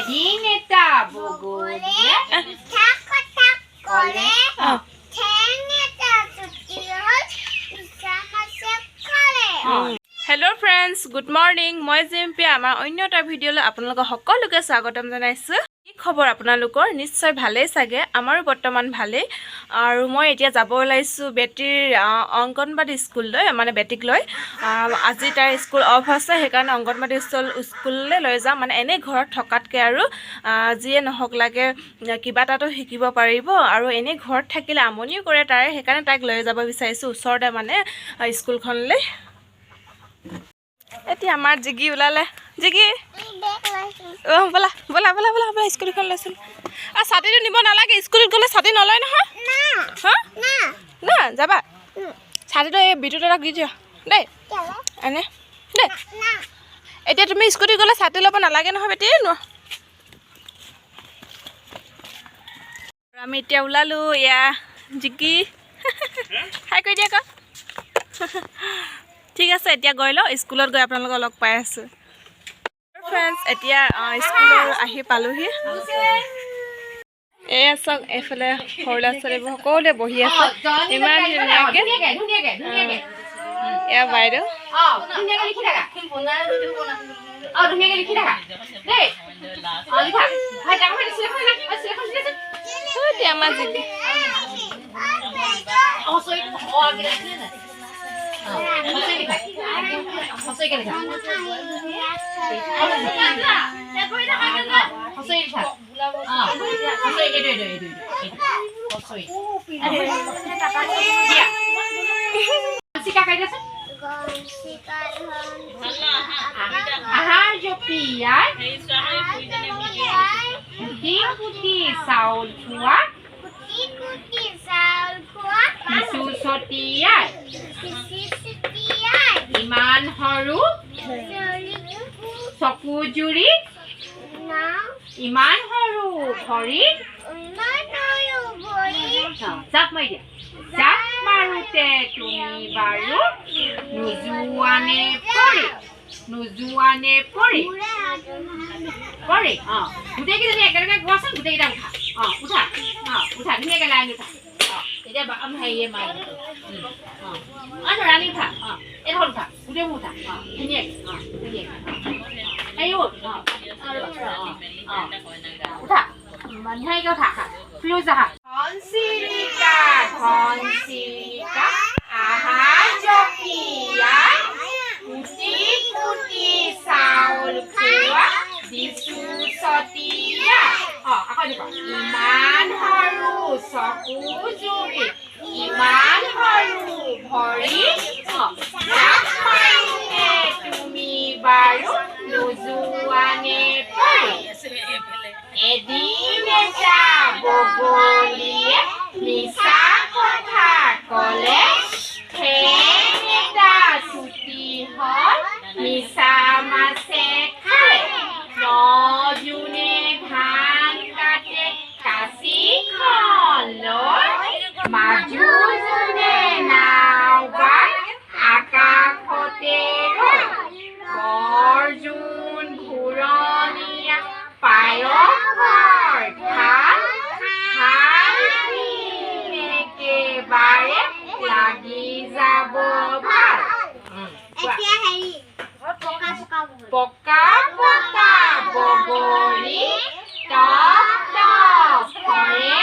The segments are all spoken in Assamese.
এদিন এটা বগলীয়ে কথা ক'লে हेलो फ्रेंड्स गुड मॉर्निंग मैं जिम्पी आमार अन्य एटा भिडिओले आपनालोक सकलोके स्वागतम जनाइछु की खबर आपनालोकर निश्चय भाले सागे आमारो बर्तमान भाले आरो मैं एटिया जाब ओलाइछु बेटीर अंगनबाड़ी स्कूल लय माने बेटीक लय আজি तार स्कूल अफ आछे हेकाने अंगनबाड़ी स्कूलले लय जा माने एने घरत थकातके आरो जिए নহक लागे किबा तातो शिकिब पारिब आरो एने घरत থাকিলে আমনিও কৰে तारे हेकाने ताक लय যাব বিচাৰিছো ওচৰতে মানে स्कूलखनले এতিয়া আমাৰ জিগি ওলালে জিগি বলা বলা বলা বলা বলা স্কুলখন লৈছিল আ ছাতিটো নিব নালাগে স্কুলত গলে ছাতি নলয় নহয় না না না যাবা ছাতিটো এই বিটুত এটা দি দিও দেই এনে দে না এতিয়া তুমি স্কুটি গলে ছাতি লব নালাগে নহয় বেটি ন আমি এতিয়া ওলালো ইয়া জিগি হাই কৈ দিয়া ক ঠিক আছে এতিয়া গৈ ল স্কুলত গৈ আপোনালোক লগ পাই আছো फ्रेंड्स এতিয়া স্কুলৰ আহি পালোহি এই আসক এফালে হৰলা চলিব সকলোৱে বহি আছে ইমান ধুনীয়াকে এয়া বাইদেউ ধুনীয়াকে লিখি থাকা ধুনীয়াকে লিখি থাকা দেই লিখা ভাই ডাঙৰ দিছিলে এখন দিছে এতিয়া আমাৰ জিগি সই আহাৰ জপিয়াই কুটি চাউল খোৱা কিছু ছটিয়াই ইমান সৰু চকু জুৰি ইমান সৰু ভৰি জাপ মাৰি দিয়া জাপ মাৰোতে তুমি বাৰু নোযোৱানে পৰি পৰি গোটেইকেইজনী একেলগে গোৱাচোন গোটেইকেইটা উঠা উঠা ধুনীয়াকে লাইন উঠা এতিয়া হেৰিয়ে মাৰি ৰাণী উঠা এইডোখৰ উঠা গোটেইবোৰ উঠা ধুনীয়াকে উঠা ধুনীয়াকে উঠা ফ্লুজ আহা ঘনচিৰিকা আহাৰ জপিয়াই কুটি চাউল খোৱা দিছো ছটিয়াই আকৌ ইমান সৰু চকু জুৰি ইমান সৰু ভৰি তুমি বাৰু নোযোৱানে পৰি এদিন এটা বগলীয়ে মিছা কথা ক'লে ঠেং এটা ছুটি হ'ল মিছা মাছে খালে নজোনে ধান কাটে কাঁচিখন লৈ মাজুজনে নাও বাই আকাশতে ৰৈ বৰজোন ঘূৰণীয়া পায়সৰ থাল একেবাৰে লাগি যাব ভাল পকা পকা বগৰী টক টক কৰে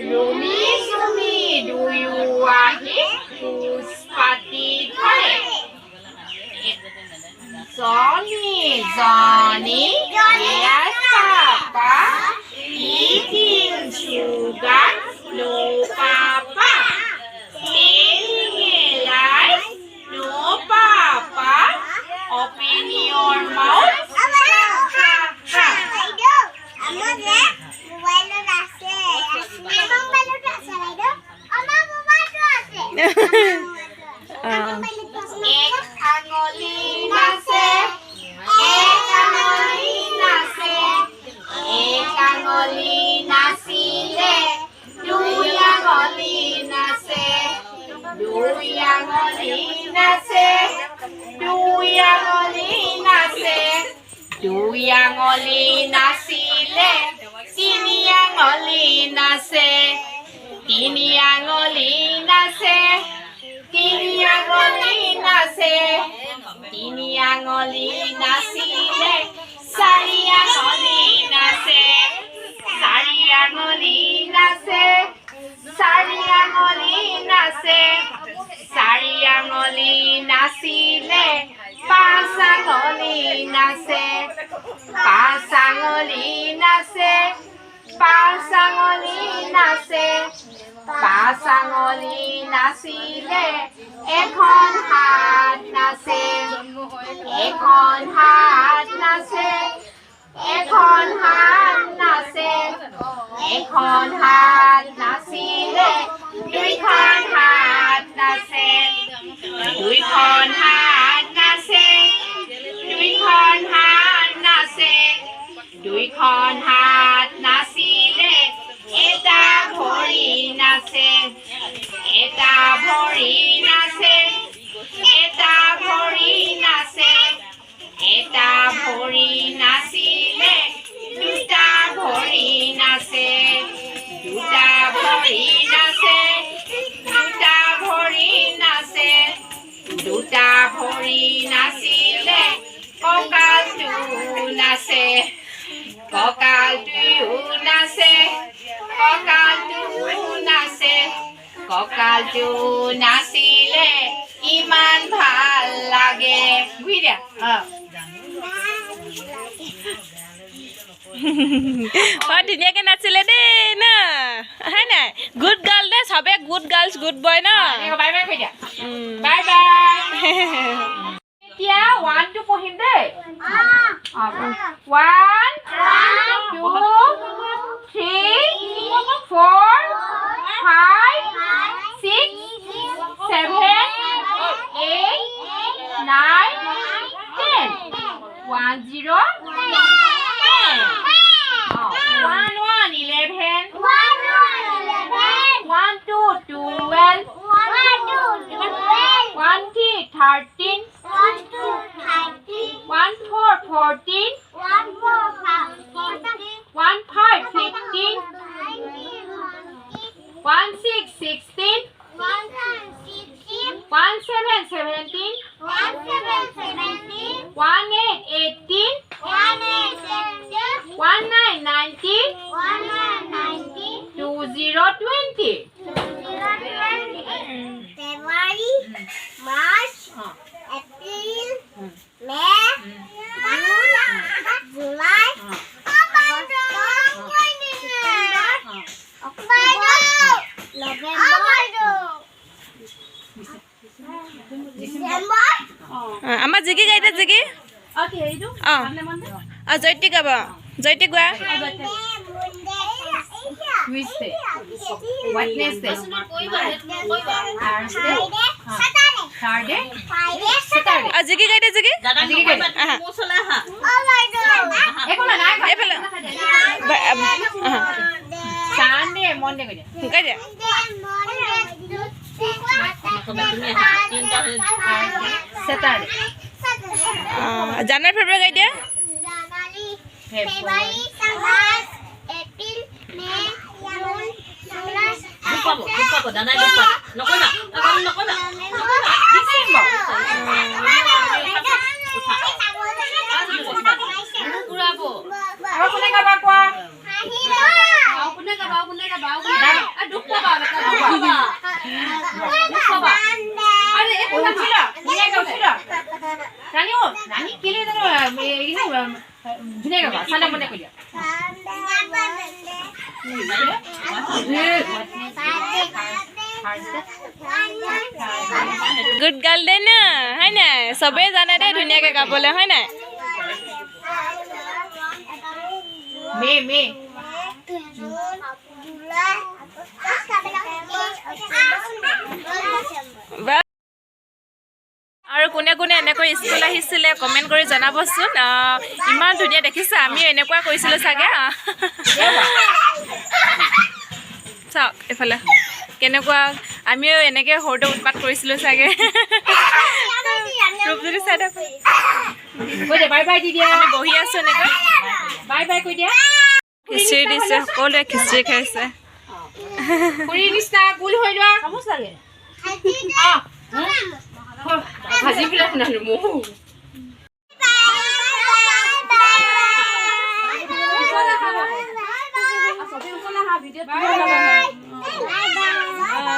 ৰুমি চুমি দুয়ো আহি খোজ পাতি ধৰে জনী eating sugar no papa telling lies no papa open your mouth এক আঙুলি নাচে এক আঙুলি নাচিলে দুই আঙুলি নাচে দুই আঙুলি নাচে দুই আঙুলি নাচে দুই আঙুলি নাচি নাচিলে তিনি আঙুলি নাচে তিনি আঙুলি নাচে তিনি আঙুলি নাচে তিনি আঙুলি নাচিলে চাৰি আঙুলি নাচে চাৰি আঙুলি নাচে চাৰি আঙুলি নাচে চাৰি আঙুলি নাচিলে পাঁচ আঙুলি নাচে পাঁচ আঙুলি নাচে পাঁচ আঙুলি নাচে পাঁচ আঙুলি নাচিলে এখন হাত নাচে এখন হাত নাচে এখন হাত নাচে এখন হাত নাচিলে দুইখন হাত নাচে দুইখন হাত নাচে দুইখন হাত নাচে দুইখন হাত নাচিলে এটা ভৰি নাচে এটা ভৰি নাচে এটা ভৰি নাচে এটা ভৰি নাচিলে দুটা ভৰি নাচে দুটা ভৰি নাচে দুটা ভৰি নাচে দুটা ভৰি নাচিলে কঁকালটো নাচে কঁকালটো নাচে কঁকালটো নাচে কঁকালটো নাচিলে ইমান ভাল লাগে ঘূৰি দিয়া ধুনীয়াকে নাছিলে দেই না হয় নাই গুড গাৰ্ল দে চবে গুড গাৰ্লছ গুড বয় ন বাই বাই কৈ দিয়া বাই বাই এতিয়া 1 2 পঢ়িম দেই 1 2 3 4 5 6 7 8 9 10 1 0 1 1 11 1 2 12 1 3 13 1 4 14 1 5 15 1 6 16 1 7 17 1 8 18 1 9 19 2 0 20 February, March, April, May, June, July, October, November, December. আমাৰ জিকি গাইতে জিকি জয়তী গাব জয়তী গোৱা Tuesday, Wednesday, Thursday, Saturday. জিকি গাইতে জিকি একো না নাই এইফালে Sunday, Monday কৈ দিয়া গাই দিয়া Saturday, জানুৱাৰী ফেব্ৰুৱাৰী গাই দিয়া February, March, April, May, June, July, December. Apa punya kabar kuah? Ada itu kan sudah, ini kau sudah. Nani kiri tu ini punya kabar. Sana mana kau dia? Good girl দে না হয় নাই চবেই জানে দেই ধুনীয়াকে গাবলৈ হয় নাই May. আৰু কোনে কোনে এনেকৈ স্কুল আহিছিলে কমেণ্ট কৰি জনাবচোন ইমান ধুনীয়া দেখিছে আমিও এনেকুৱা কৰিছিলোঁ চাগে চাওক এইফালে কেনেকুৱা আমিও এনেকৈ সৰুতে উৎপাত কৰিছিলোঁ চাগে ৰূপজ্যোতি চাই থাকক Bye bye, Didia. আমি বহি আছোঁ এনেকৈ Bye bye, Didia. খিচিৰি দিছে সকলোৱে খিচিৰি খাইছে খুৰী নিচিনা গোল হৈ যোৱা চামুচ লাগে ভাজি পেলাই শুনালো মহু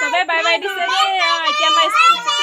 চবে বাই বাই দিছে দেই এতিয়া আমাৰ